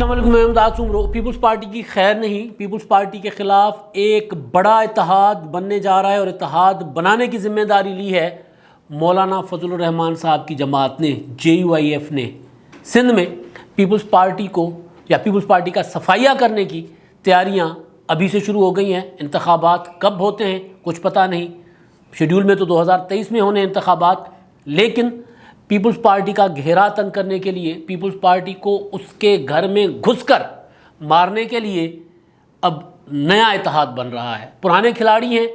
السلام علیکم، میں امداد سومرو۔ پیپلز پارٹی کی خیر نہیں، پیپلز پارٹی کے خلاف ایک بڑا اتحاد بننے جا رہا ہے، اور اتحاد بنانے کی ذمہ داری لی ہے مولانا فضل الرحمان صاحب کی جماعت نے، JUIF نے۔ سندھ میں پیپلز پارٹی کو یا پیپلز پارٹی کا صفائیہ کرنے کی تیاریاں ابھی سے شروع ہو گئی ہیں۔ انتخابات کب ہوتے ہیں کچھ پتہ نہیں، شیڈول میں تو 2023 میں ہونے انتخابات، لیکن پیپلز پارٹی کا گھیرا تنگ کرنے کے لیے، پیپلز پارٹی کو اس کے گھر میں گھس کر مارنے کے لیے اب نیا اتحاد بن رہا ہے۔ پرانے کھلاڑی ہیں،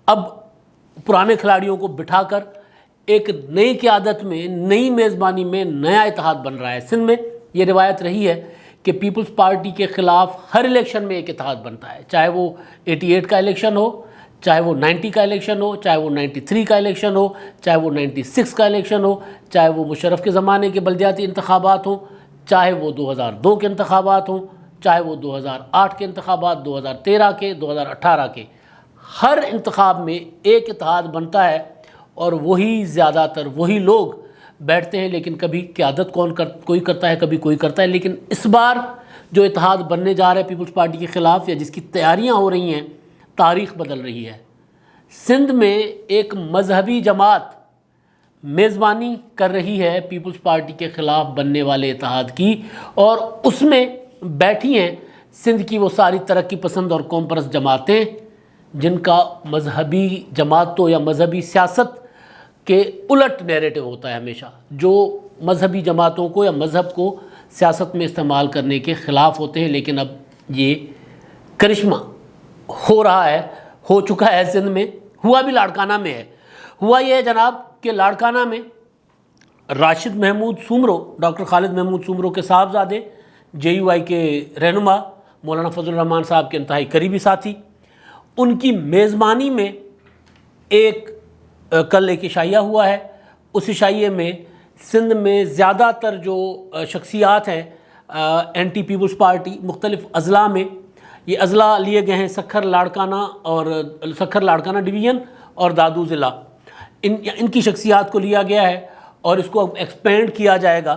اب پرانے کھلاڑیوں کو بٹھا کر ایک نئی قیادت میں، نئی میزبانی میں نیا اتحاد بن رہا ہے۔ سندھ میں یہ روایت رہی ہے کہ پیپلز پارٹی کے خلاف ہر الیکشن میں ایک اتحاد بنتا ہے، چاہے وہ 88 کا الیکشن ہو، چاہے وہ 90 کا الیکشن ہو، چاہے وہ 93 کا الیکشن ہو، چاہے وہ 96 کا الیکشن ہو، چاہے وہ مشرف کے زمانے کے بلدیاتی انتخابات ہوں، چاہے وہ 2002 کے انتخابات ہوں، چاہے وہ 2008 کے انتخابات، 2013 کے، 2018 کے۔ ہر انتخاب میں ایک اتحاد بنتا ہے، اور وہی زیادہ تر وہی لوگ بیٹھتے ہیں، لیکن کبھی قیادت کوئی کرتا ہے، کبھی کوئی کرتا ہے۔ لیکن اس بار جو اتحاد بننے جا رہا ہے پیپلز پارٹی کے خلاف، یا جس کی تیاریاں ہو رہی ہیں، تاریخ بدل رہی ہے۔ سندھ میں ایک مذہبی جماعت میزبانی کر رہی ہے پیپلز پارٹی کے خلاف بننے والے اتحاد کی، اور اس میں بیٹھی ہیں سندھ کی وہ ساری ترقی پسند اور قوم پرست جماعتیں جن کا مذہبی جماعتوں یا مذہبی سیاست کے الٹ نیریٹو ہوتا ہے ہمیشہ، جو مذہبی جماعتوں کو یا مذہب کو سیاست میں استعمال کرنے کے خلاف ہوتے ہیں۔ لیکن اب یہ کرشمہ ہو رہا ہے، ہو چکا ہے سندھ میں، ہوا بھی لاڑکانہ میں ہے۔ ہوا یہ ہے جناب کہ لاڑکانہ میں راشد محمود سومرو، ڈاکٹر خالد محمود سومرو کے صاحبزادے، JUI کے رہنما مولانا فضل الرحمان صاحب کے انتہائی قریبی ساتھی، ان کی میزبانی میں کل ایک عشائیہ ہوا ہے۔ اس عشائیے میں سندھ میں زیادہ تر جو شخصیات ہیں اینٹی پیپلز پارٹی، مختلف اضلاع میں، یہ اضلاع لیے گئے ہیں سکھر لاڑکانہ ڈویژن اور دادو ضلع، ان کی شخصیات کو لیا گیا ہے، اور اس کو اب ایکسپینڈ کیا جائے گا۔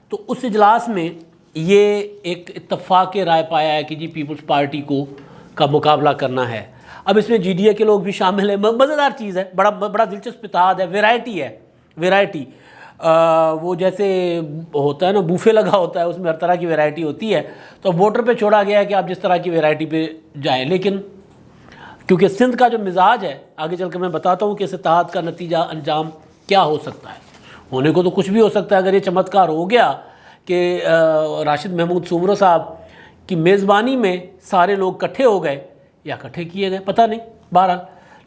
تو اس اجلاس میں یہ ایک اتفاق رائے پایا ہے کہ جی پیپلز پارٹی کا مقابلہ کرنا ہے۔ اب اس میں GDA کے لوگ بھی شامل ہیں۔ مزیدار چیز ہے، بڑا دلچسپ اتحاد ہے، ویرائٹی وہ جیسے ہوتا ہے نا، بوفے لگا ہوتا ہے، اس میں ہر طرح کی ویرائٹی ہوتی ہے، تو ووٹر پہ چھوڑا گیا ہے کہ آپ جس طرح کی ویرائٹی پہ جائیں۔ لیکن کیونکہ سندھ کا جو مزاج ہے، آگے چل کے میں بتاتا ہوں کہ اس اتحاد کا نتیجہ انجام کیا ہو سکتا ہے۔ ہونے کو تو کچھ بھی ہو سکتا ہے۔ اگر یہ چمتکار ہو گیا کہ راشد محمود سومرو صاحب کی میزبانی میں سارے لوگ کٹھے ہو گئے یا کٹھے کیے گئے، پتہ نہیں، بہرحال۔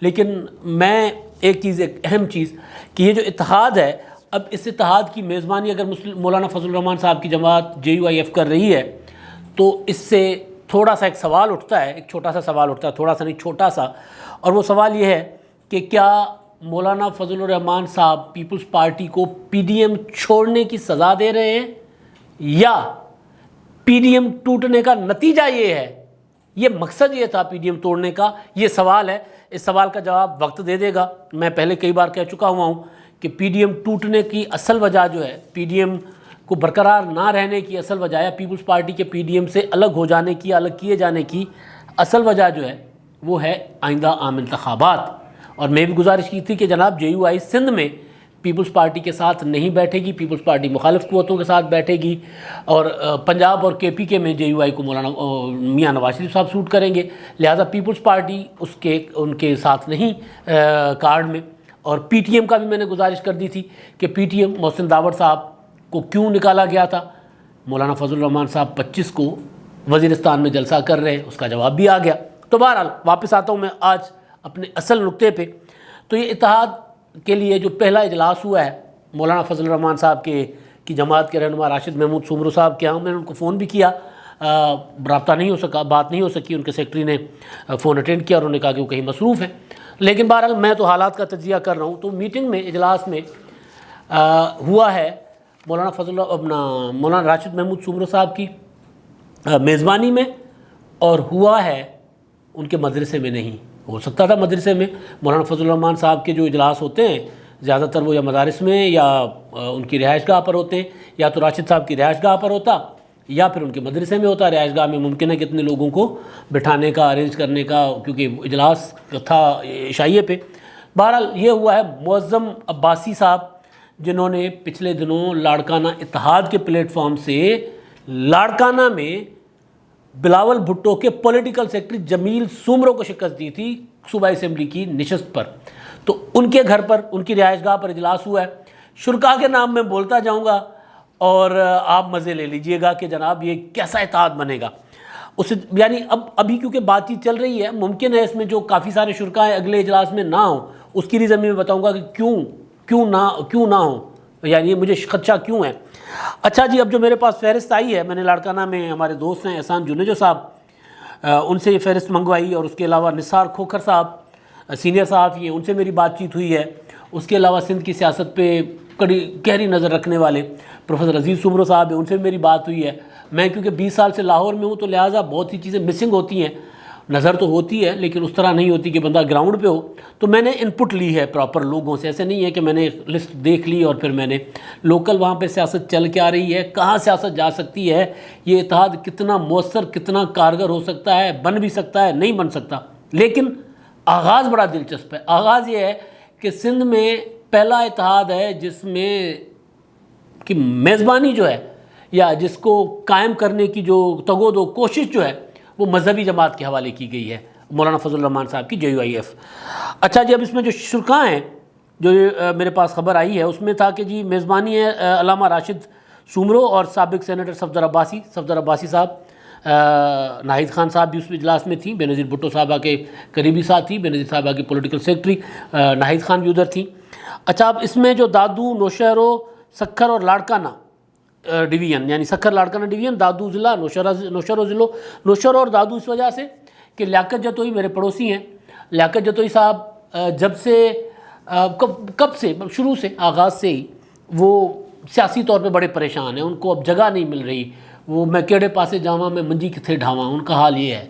لیکن میں ایک اہم چیز کہ یہ جو اتحاد ہے، اب اس اتحاد کی میزبانی اگر مولانا فضل الرحمان صاحب کی جماعت JUIF کر رہی ہے، تو اس سے تھوڑا سا ایک سوال اٹھتا ہے، ایک چھوٹا سا سوال اٹھتا ہے، تھوڑا سا نہیں چھوٹا سا، اور وہ سوال یہ ہے کہ کیا مولانا فضل الرحمان صاحب پیپلز پارٹی کو PDM چھوڑنے کی سزا دے رہے ہیں، یا PDM ٹوٹنے کا نتیجہ یہ ہے؟ یہ مقصد یہ تھا PDM توڑنے کا، یہ سوال ہے۔ اس سوال کا جواب وقت دے دے گا۔ میں پہلے کئی بار کہہ چکا ہوا ہوں کہ PDM ٹوٹنے کی اصل وجہ جو ہے، PDM کو برقرار نہ رہنے کی اصل وجہ ہے، پیپلز پارٹی کے PDM سے الگ ہو جانے کی، الگ کیے جانے کی اصل وجہ جو ہے وہ ہے آئندہ عام انتخابات۔ اور میں بھی گزارش کی تھی کہ جناب JUI سندھ میں پیپلز پارٹی کے ساتھ نہیں بیٹھے گی، پیپلز پارٹی مخالف قوتوں کے ساتھ بیٹھے گی، اور پنجاب اور KPK میں JUI کو مولانا میاں نواز شریف صاحب سوٹ کریں گے، لہٰذا پیپلز پارٹی ان کے ساتھ نہیں کارڈ میں۔ اور PTM کا بھی میں نے گزارش کر دی تھی کہ PTM محسن داوڑ صاحب کو کیوں نکالا گیا تھا، مولانا فضل الرحمان صاحب 25 کو وزیرستان میں جلسہ کر رہے ہیں، اس کا جواب بھی آ گیا۔ تو بہرحال واپس آتا ہوں میں آج اپنے اصل نقطے پہ۔ تو یہ اتحاد کے لیے جو پہلا اجلاس ہوا ہے مولانا فضل الرحمان صاحب کی جماعت کے رہنما راشد محمود سومرو صاحب کے ہاں، میں نے ان کو فون بھی کیا، رابطہ نہیں ہو سکا، بات نہیں ہو سکی، ان کے سیکرٹری نے فون اٹینڈ کیا اور انہوں نے کہا کہ وہ کہیں مصروف ہیں۔ لیکن بہرحال میں تو حالات کا تجزیہ کر رہا ہوں۔ تو میٹنگ میں، اجلاس میں ہوا ہے مولانا راشد محمود سومرو صاحب کی میزبانی میں، اور ہوا ہے ان کے مدرسے میں نہیں۔ ہو سکتا تھا مدرسے میں، مولانا فضل الرحمان صاحب کے جو اجلاس ہوتے ہیں زیادہ تر وہ یا مدارس میں یا ان کی رہائش گاہ پر ہوتے ہیں، یا تو راشد صاحب کی رہائش گاہ پر ہوتا، یا پھر ان کے مدرسے میں ہوتا، رہائش گاہ میں ممکن ہے کتنے لوگوں کو بٹھانے کا، ارینج کرنے کا، کیونکہ اجلاس تھا عشائیے پہ۔ بہرحال یہ ہوا ہے معظم عباسی صاحب جنہوں نے پچھلے دنوں لاڑکانہ اتحاد کے پلیٹ فارم سے لاڑکانہ میں بلاول بھٹو کے پولیٹیکل سیکرٹری جمیل سومرو کو شکست دی تھی صوبائی اسمبلی کی نشست پر، تو ان کے گھر پر، ان کی رہائش گاہ پر اجلاس ہوا ہے۔ شرکاء کے نام میں بولتا جاؤں گا اور آپ مزے لے لیجئے گا کہ جناب یہ کیسا اتحاد بنے گا۔ اس یعنی ابھی کیونکہ بات چیت چل رہی ہے، ممکن ہے اس میں جو کافی سارے شرکاء ہیں اگلے اجلاس میں نہ ہوں، اس کی ریزن میں بتاؤں گا کہ کیوں نہ ہوں، یعنی یہ مجھے خدشہ کیوں ہے۔ اچھا جی، اب جو میرے پاس فہرست آئی ہے، میں نے لاڑکانہ میں ہمارے دوست ہیں احسان جنیجو صاحب، ان سے یہ فہرست منگوائی، اور اس کے علاوہ نثار کھوکھر صاحب سینئر صحافی ہیں، ان سے میری بات چیت ہوئی ہے۔ اس کے علاوہ سندھ کی سیاست پہ گہری نظر رکھنے والے پروفیسر عزیز سومرو صاحب ہیں، ان سے میری بات ہوئی ہے۔ میں کیونکہ 20 سال سے لاہور میں ہوں تو لہٰذا بہت سی چیزیں مسنگ ہوتی ہیں، نظر تو ہوتی ہے لیکن اس طرح نہیں ہوتی کہ بندہ گراؤنڈ پہ ہو، تو میں نے ان پٹ لی ہے پراپر لوگوں سے۔ ایسے نہیں ہے کہ میں نے لسٹ دیکھ لی اور پھر میں نے لوکل وہاں پہ سیاست چل کے آ رہی ہے، کہاں سیاست جا سکتی ہے، یہ اتحاد کتنا مؤثر، کتنا کارگر ہو سکتا ہے، بن بھی سکتا ہے، نہیں بن سکتا، لیکن آغاز بڑا دلچسپ ہے۔ آغاز یہ ہے کہ سندھ میں پہلا اتحاد ہے جس میں کہ میزبانی جو ہے یا جس کو قائم کرنے کی جو تگ و کوشش جو ہے وہ مذہبی جماعت کے حوالے کی گئی ہے، مولانا فضل الرحمان صاحب کی JUIF۔ اچھا جی، اب اس میں جو شرکاء ہیں جو میرے پاس خبر آئی ہے اس میں تھا کہ جی میزبانی ہے علامہ راشد سومرو اور سابق سینیٹر صفدر عباسی صاحب، ناہید خان صاحب بھی اس اجلاس میں تھیں، بے نظیر بھٹو صاحبہ کے قریبی ساتھی، بے نظیر صاحبہ کی پولیٹیکل سیکرٹری ناہید خان بھی ادھر تھیں۔ اچھا، اب اس میں جو دادو، نوشہرو، سکھر اور لاڑکانہ ڈویژن، یعنی سکھر لاڑکانہ ڈویژن، دادو ضلع، نوشہرو ضلع، نوشہرو اور دادو اس وجہ سے کہ لیاقت جتوئی میرے پڑوسی ہیں۔ لیاقت جتوئی صاحب جب سے کب سے شروع سے آغاز سے ہی وہ سیاسی طور پہ بڑے پریشان ہیں، ان کو اب جگہ نہیں مل رہی، وہ میں کیڑے پاسے جاواں میں منجی کتھے ڈھاواں، ان کا حال یہ ہے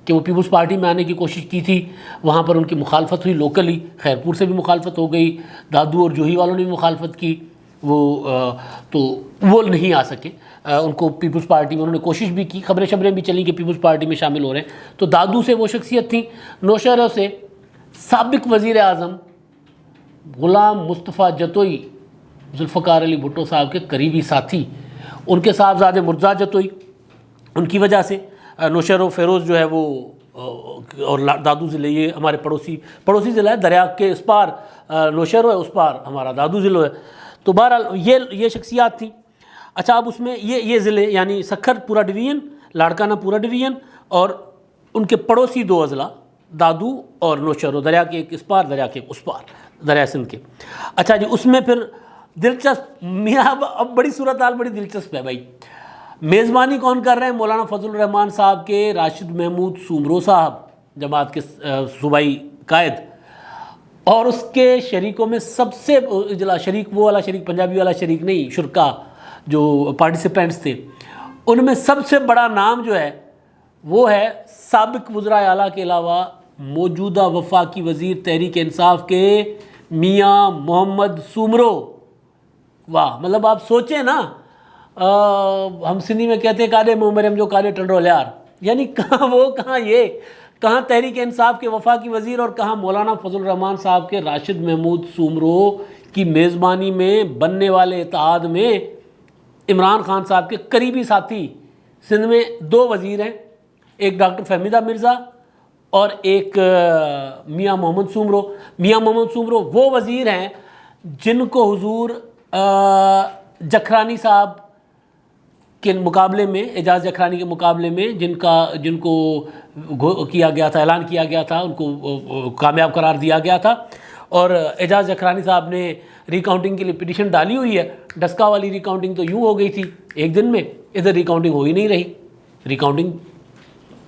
کہ وہ پیپلز پارٹی میں آنے کی کوشش کی تھی، وہاں پر ان کی مخالفت ہوئی لوکلی، خیرپور سے بھی مخالفت ہو گئی، دادو اور جوہی والوں نے بھی مخالفت کی، تو وہ نہیں آ سکے، ان کو پیپلز پارٹی میں انہوں نے کوشش بھی کی، خبریں بھی چلیں کہ پیپلز پارٹی میں شامل ہو رہے ہیں، تو دادو سے وہ شخصیت تھیں۔ نوشہرو سے سابق وزیر اعظم غلام مصطفیٰ جتوئی، ذوالفقار علی بھٹو صاحب کے قریبی ساتھی، ان کے صاحبزادے مرزا جتوئی، ان کی وجہ سے نوشہرو فیروز جو ہے وہ اور دادو ضلع یہ ہمارے پڑوسی ضلع ہے، دریا کے اس پار نوشہرو ہے، اس پار ہمارا دادو ضلع ہے، تو بہرحال یہ شخصیات تھیں۔ اچھا، اب اس میں یہ ضلع یعنی سکھر پورا ڈویژن، لاڑکانہ پورا ڈویژن اور ان کے پڑوسی 2 اضلاع دادو اور نوشہرو، دریا کے ایک اس پار، دریا کے اس پار، دریا سندھ کے۔ اچھا جی، اس میں پھر دلچسپ میاں اب بڑی صورتحال بڑی دلچسپ ہے بھائی۔ میزبانی کون کر رہے ہیں؟ مولانا فضل الرحمان صاحب کے راشد محمود سومرو صاحب، جماعت کے صوبائی قائد، اور اس کے شریکوں میں سب سے شریک وہ والا شریک، پنجابی والا شریک نہیں، شرکاء جو پارٹیسپینٹس تھے، ان میں سب سے بڑا نام جو ہے وہ ہے سابق وزرائے اعلیٰ کے علاوہ موجودہ وفاقی وزیر تحریک انصاف کے میاں محمد سومرو۔ واہ، مطلب آپ سوچیں نا، ہم سندھی میں کہتے ہیں کالے منہ مریم جو کالے ٹنڈول یار، یعنی کہاں وہ کہاں یہ، کہاں تحریک انصاف کے وفاقی وزیر اور کہاں مولانا فضل الرحمان صاحب کے راشد محمود سومرو کی میزبانی میں بننے والے اتحاد میں عمران خان صاحب کے قریبی ساتھی۔ سندھ میں 2 وزیر ہیں، ایک ڈاکٹر فہمیدہ مرزا اور ایک میاں محمد سومرو۔ میاں محمد سومرو وہ وزیر ہیں جن کو حضور جکھرانی صاحب کے مقابلے میں، اعجاز جکھرانی کے مقابلے میں جن کو کیا گیا تھا، اعلان کیا گیا تھا، ان کو کامیاب قرار دیا گیا تھا، اور اعجاز جکھرانی صاحب نے ریکاؤنٹنگ کے لیے پٹیشن ڈالی ہوئی ہے۔ ڈسکا والی ریکاؤنٹنگ تو یوں ہو گئی تھی ایک دن میں، ادھر ریکاؤنٹنگ ہو ہی نہیں رہی، ریکاؤنٹنگ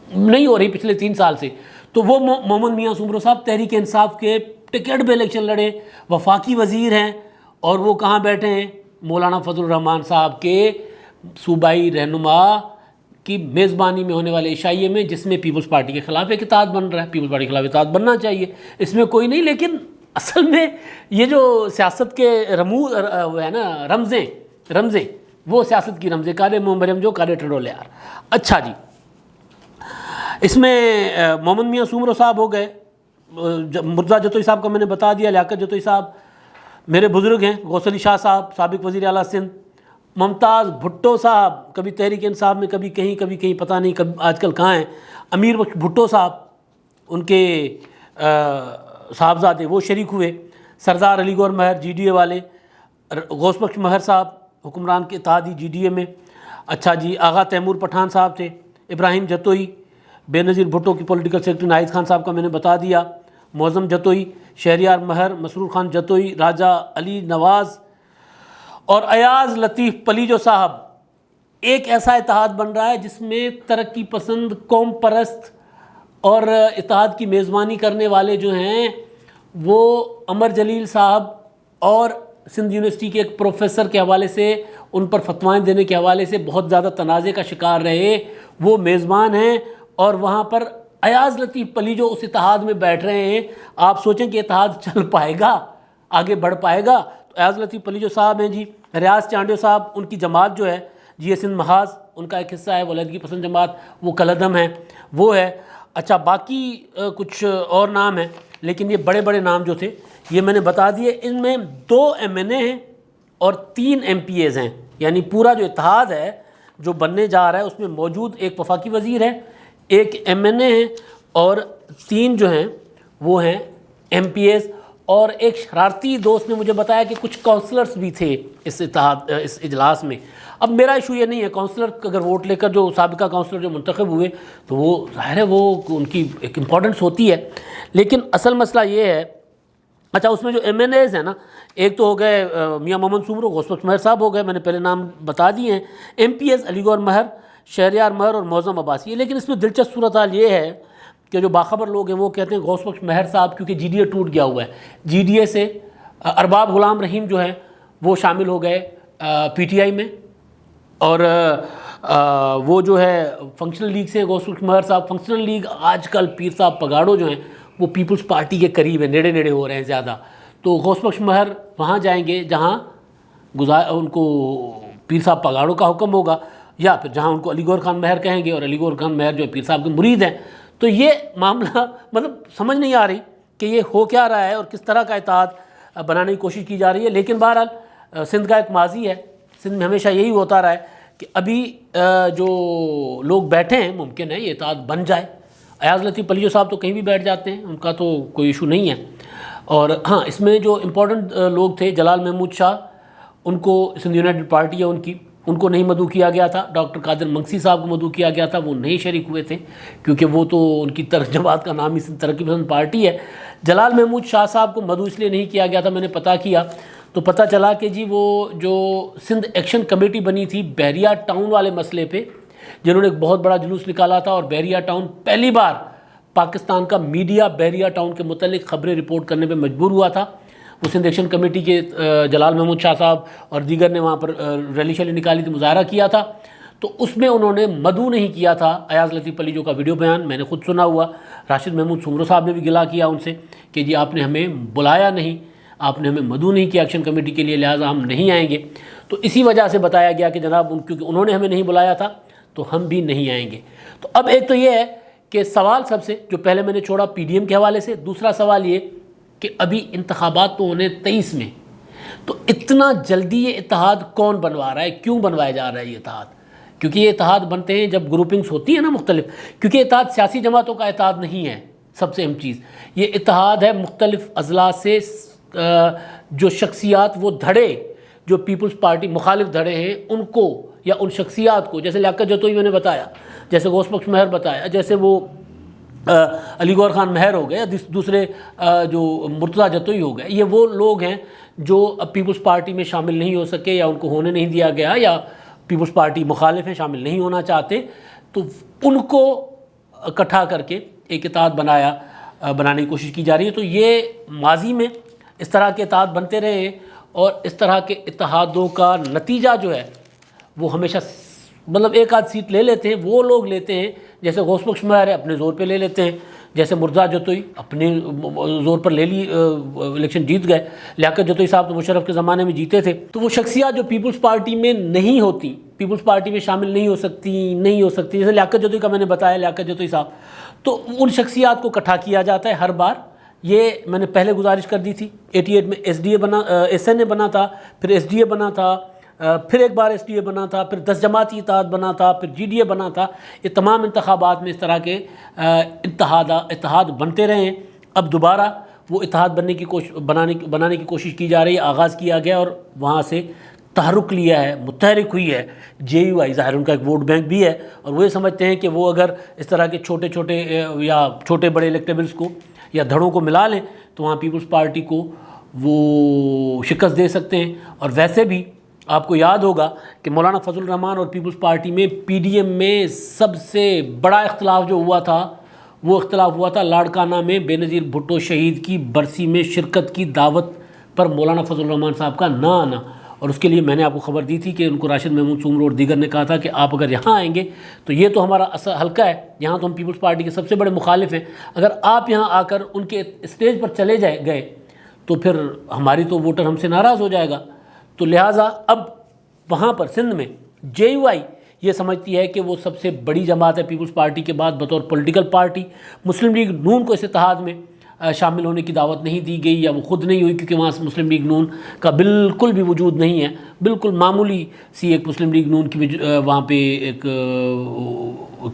نہیں ہو رہی پچھلے 3 سال سے۔ تو وہ محمد میاں سومرو صاحب تحریک انصاف کے ٹکٹ پہ الیکشن لڑے، وفاقی وزیر ہیں، اور وہ کہاں بیٹھے ہیں؟ مولانا فضل الرحمان صاحب کے صوبائی رہنما کی میزبانی میں ہونے والے عشائیے میں، جس میں پیپلز پارٹی کے خلاف ایک اتحاد بن رہا ہے۔ پیپلز پارٹی کے خلاف اتحاد بننا چاہیے، اس میں کوئی نہیں، لیکن اصل میں یہ جو سیاست کے ہے نا رمزیں وہ سیاست کی رمز کالے منہ مریم جو کالے ٹھنڈولے یار. اچھا جی، اس میں محمد میاں سومرو صاحب ہو گئے، مرتضیٰ جتوئی صاحب کا میں نے بتا دیا، لیاقت جتوئی صاحب میرے بزرگ ہیں، غوث علی شاہ صاحب سابق وزیر اعلیٰ سندھ، ممتاز بھٹو صاحب کبھی تحریک انصاف میں کبھی کہیں پتہ نہیں کبھی آج کل کہاں ہیں، امیر بخش بھٹو صاحب ان کے صاحبزادے وہ شریک ہوئے، سردار علی گور مہر جی ڈی اے والے، غوث بخش مہر صاحب حکمران کے اتحادی جی ڈی اے میں. اچھا جی، آغا تیمور پٹھان صاحب تھے، ابراہیم جتوئی بے نظیر بھٹو کی پولیٹیکل سیکرٹری، ناہید خان صاحب کا میں نے بتا دیا، معظم جتوئی، شہریار مہر، مسرور خان جتوئی، راجہ علی نواز اور ایاز لطیف پلیجو صاحب. ایک ایسا اتحاد بن رہا ہے جس میں ترقی پسند، قوم پرست اور اتحاد کی میزبانی کرنے والے جو ہیں وہ عمر جلیل صاحب اور سندھ یونیورسٹی کے ایک پروفیسر کے حوالے سے، ان پر فتوائیں دینے کے حوالے سے بہت زیادہ تنازع کا شکار رہے، وہ میزبان ہیں. اور وہاں پر ایاز لطیف پلیجو اس اتحاد میں بیٹھ رہے ہیں. آپ سوچیں کہ اتحاد چل پائے گا، آگے بڑھ پائے گا؟ تو ایاز لطیف پلیجو صاحب ہیں جی. ریاض چانڈیو صاحب، ان کی جماعت جو ہے جی اے سندھ محاذ، ان کا ایک حصہ ہے، علیحدگی پسند جماعت، وہ کلعدم ہے، وہ ہے. اچھا، باقی کچھ اور نام ہیں، لیکن یہ بڑے بڑے نام جو تھے یہ میں نے بتا دیے. ان میں 2 MNA ہیں اور 3 MPAs ہیں، یعنی پورا جو اتحاد ہے جو بننے جا رہا ہے اس میں موجود ایک وفاقی وزیر ہے، ایک MNA ہے اور 3 جو ہیں وہ ہیں MPAs. اور ایک شرارتی دوست نے مجھے بتایا کہ کچھ کونسلرز بھی تھے اس اجلاس میں. اب میرا ایشو یہ نہیں ہے، کونسلر اگر ووٹ لے کر جو سابقہ کونسلر جو منتخب ہوئے تو وہ ظاہر ہے وہ ان کی ایک امپورٹنس ہوتی ہے، لیکن اصل مسئلہ یہ ہے. اچھا، اس میں جو MNAs ہیں نا، ایک تو ہو گئے میاں محمد سومرو، غوث بخش مہر صاحب ہو گئے، میں نے پہلے نام بتا دیے ہیں. MPAs علی گور مہر، شہریار مہر اور معظم عباسی. لیکن اس میں دلچسپ صورتحال یہ ہے کہ جو باخبر لوگ ہیں وہ کہتے ہیں غوث بخش مہر صاحب کیونکہ جی ڈی اے ٹوٹ گیا ہوا ہے، جی ڈی اے سے ارباب غلام رحیم جو ہیں وہ شامل ہو گئے PTI میں، اور وہ جو ہے فنکشنل لیگ سے غوث بخش مہر صاحب. فنکشنل لیگ آج کل پیر صاحب پگاڑو جو ہیں وہ پیپلز پارٹی کے قریب ہیں، نیڑے ہو رہے ہیں زیادہ. تو غوث بخش مہر وہاں جائیں گے جہاں ان کو پیر صاحب پگاڑو کا حکم ہوگا، یا پھر جہاں ان کو علی گور خان مہر کہیں گے، اور علی گور خان مہر جو ہے پیر صاحب کے مرید ہیں. تو یہ معاملہ مطلب سمجھ نہیں آ رہی کہ یہ ہو کیا رہا ہے اور کس طرح کا اتحاد بنانے کی کوشش کی جا رہی ہے. لیکن بہرحال سندھ کا ایک ماضی ہے، سندھ میں ہمیشہ یہی ہوتا رہا ہے کہ ابھی جو لوگ بیٹھے ہیں ممکن ہے یہ اتحاد بن جائے. ایاز لطیف پلیجو صاحب تو کہیں بھی بیٹھ جاتے ہیں، ان کا تو کوئی ایشو نہیں ہے. اور ہاں، اس میں جو امپورٹنٹ لوگ تھے، جلال محمود شاہ، ان کو سندھ یونائٹڈ پارٹی ہے ان کو نہیں مدعو کیا گیا تھا. ڈاکٹر قادر منگسی صاحب کو مدعو کیا گیا تھا، وہ نہیں شریک ہوئے تھے کیونکہ وہ تو ان کی جماعت کا نام ہی ترقی پسند پارٹی ہے. جلال محمود شاہ صاحب کو مدعو اس لیے نہیں کیا گیا تھا، میں نے پتہ کیا تو پتہ چلا کہ جی وہ جو سندھ ایکشن کمیٹی بنی تھی بحریہ ٹاؤن والے مسئلے پہ، جنہوں نے ایک بہت بڑا جلوس نکالا تھا، اور بحریہ ٹاؤن پہلی بار پاکستان کا میڈیا بحریہ ٹاؤن کے متعلق خبریں رپورٹ کرنے پہ مجبور ہوا تھا. وہ سندھ ایکشن کمیٹی کے جلال محمود شاہ صاحب اور دیگر نے وہاں پر ریلی شیلی نکالی تھی، مظاہرہ کیا تھا. تو اس میں انہوں نے مدعو نہیں کیا تھا ایاز لطیف پلیجو کا ویڈیو بیان میں نے خود سنا ہوا. راشد محمود سومرو صاحب نے بھی گلا کیا ان سے کہ جی آپ نے ہمیں بلایا نہیں، آپ نے ہمیں مدعو نہیں کیا ایکشن کمیٹی کے لیے، لہٰذا ہم نہیں آئیں گے. تو اسی وجہ سے بتایا گیا کہ جناب کیونکہ انہوں نے ہمیں نہیں بلایا تھا تو ہم بھی نہیں آئیں گے. تو اب ایک تو یہ ہے کہ سوال سب سے جو پہلے میں نے چھوڑا PDM کے حوالے سے، دوسرا سوال یہ کہ ابھی انتخابات تو ہونے 23 میں، تو اتنا جلدی یہ اتحاد کون بنوا رہا ہے، کیوں بنوایا جا رہا ہے یہ اتحاد؟ کیونکہ یہ اتحاد بنتے ہیں جب گروپنگز ہوتی ہیں نا مختلف، کیونکہ اتحاد سیاسی جماعتوں کا اتحاد نہیں ہے. سب سے اہم چیز یہ اتحاد ہے مختلف اضلاع سے جو شخصیات، وہ دھڑے جو پیپلز پارٹی مخالف دھڑے ہیں ان کو یا ان شخصیات کو، جیسے لیاقت جتوئی میں نے بتایا، جیسے غوث بخش مہر بتایا، جیسے وہ علی گور خان مہر ہو گئے، دوسرے جو مرتضیٰ جتوئی ہو گئے، یہ وہ لوگ ہیں جو اب پیپلز پارٹی میں شامل نہیں ہو سکے یا ان کو ہونے نہیں دیا گیا، یا پیپلز پارٹی مخالف ہیں، شامل نہیں ہونا چاہتے. تو ان کو اکٹھا کر کے ایک اتحاد بنانے کی کوشش کی جا رہی ہے. تو یہ ماضی میں اس طرح کے اتحاد بنتے رہے ہیں، اور اس طرح کے اتحادوں کا نتیجہ جو ہے وہ ہمیشہ مطلب ایک آدھ سیٹ لے لیتے ہیں وہ لوگ لیتے ہیں، جیسے غوث بخش مہر ہے اپنے زور پہ لے لیتے ہیں، جیسے مرزا جتوئی اپنے زور پر لے لی الیکشن جیت گئے، لیاقت جتوئی صاحب تو مشرف کے زمانے میں جیتے تھے. تو وہ شخصیات جو پیپلز پارٹی میں نہیں ہوتی، پیپلز پارٹی میں شامل نہیں ہو سکتی، جیسے لیاقت جتوئی کا میں نے بتایا، لیاقت جتوئی صاحب، تو ان شخصیات کو اکٹھا کیا جاتا ہے ہر بار. یہ میں نے پہلے گزارش کر دی تھی. 88 میں ایس این اے بنا تھا، پھر ایس ڈی اے بنا تھا، پھر ایک بار ایس ڈی اے بنا تھا، پھر 10 جماعتی اتحاد بنا تھا، پھر جی ڈی اے بنا تھا. یہ تمام انتخابات میں اس طرح کے اتحاد بنتے رہے ہیں. اب دوبارہ وہ اتحاد بنانے کی کوشش کی جا رہی ہے، آغاز کیا گیا اور وہاں سے تحرک لیا ہے، متحرک ہوئی ہے جے یو آئی. ظاہر ان کا ایک ووٹ بینک بھی ہے اور وہ یہ سمجھتے ہیں کہ وہ اگر اس طرح کے چھوٹے بڑے الیکٹیبلز کو یا دھڑوں کو ملا لیں تو وہاں پیپلز پارٹی کو وہ شکست دے سکتے ہیں. اور ویسے بھی آپ کو یاد ہوگا کہ مولانا فضل الرحمان اور پیپلز پارٹی میں پی ڈی ایم میں سب سے بڑا اختلاف جو ہوا تھا وہ اختلاف ہوا تھا لاڑکانہ میں بے نظیر بھٹو شہید کی برسی میں شرکت کی دعوت پر مولانا فضل الرحمان صاحب کا نہ آنا. اور اس کے لیے میں نے آپ کو خبر دی تھی کہ ان کو راشد محمود سومرو اور دیگر نے کہا تھا کہ آپ اگر یہاں آئیں گے تو یہ تو ہمارا حلقہ ہے، یہاں تو ہم پیپلز پارٹی کے سب سے بڑے مخالف ہیں، اگر آپ یہاں آ کر ان کے اسٹیج پر چلے گئے تو پھر ہماری تو ووٹر ہم سے ناراض ہو جائے گا. تو لہٰذا اب وہاں پر سندھ میں جے یو آئی یہ سمجھتی ہے کہ وہ سب سے بڑی جماعت ہے پیپلز پارٹی کے بعد بطور پولیٹیکل پارٹی. مسلم لیگ نون کو اس اتحاد میں شامل ہونے کی دعوت نہیں دی گئی یا وہ خود نہیں ہوئی، کیونکہ وہاں مسلم لیگ نون کا بالکل بھی وجود نہیں ہے. بالکل معمولی سی ایک مسلم لیگ نون کی وہاں پہ ایک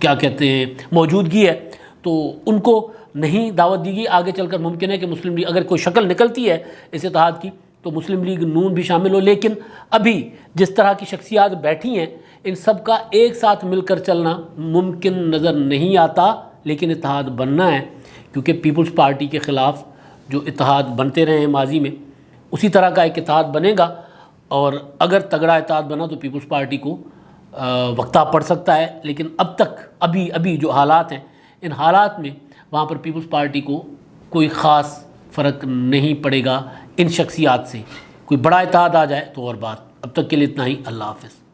کیا کہتے ہیں موجودگی ہے، تو ان کو نہیں دعوت دی گئی. آگے چل کر ممکن ہے کہ مسلم لیگ اگر کوئی شکل نکلتی ہے اس اتحاد کی تو مسلم لیگ نون بھی شامل ہو. لیکن ابھی جس طرح کی شخصیات بیٹھی ہیں ان سب کا ایک ساتھ مل کر چلنا ممکن نظر نہیں آتا. لیکن اتحاد بننا ہے، کیونکہ پیپلز پارٹی کے خلاف جو اتحاد بنتے رہے ہیں ماضی میں اسی طرح کا ایک اتحاد بنے گا. اور اگر تگڑا اتحاد بنا تو پیپلز پارٹی کو وقتہ پڑ سکتا ہے. لیکن اب تک ابھی جو حالات ہیں ان حالات میں وہاں پر پیپلز پارٹی کو کوئی خاص فرق نہیں پڑے گا ان شخصیات سے. کوئی بڑا اتحاد آ جائے تو اور بات. اب تک کے لیے اتنا ہی. اللہ حافظ.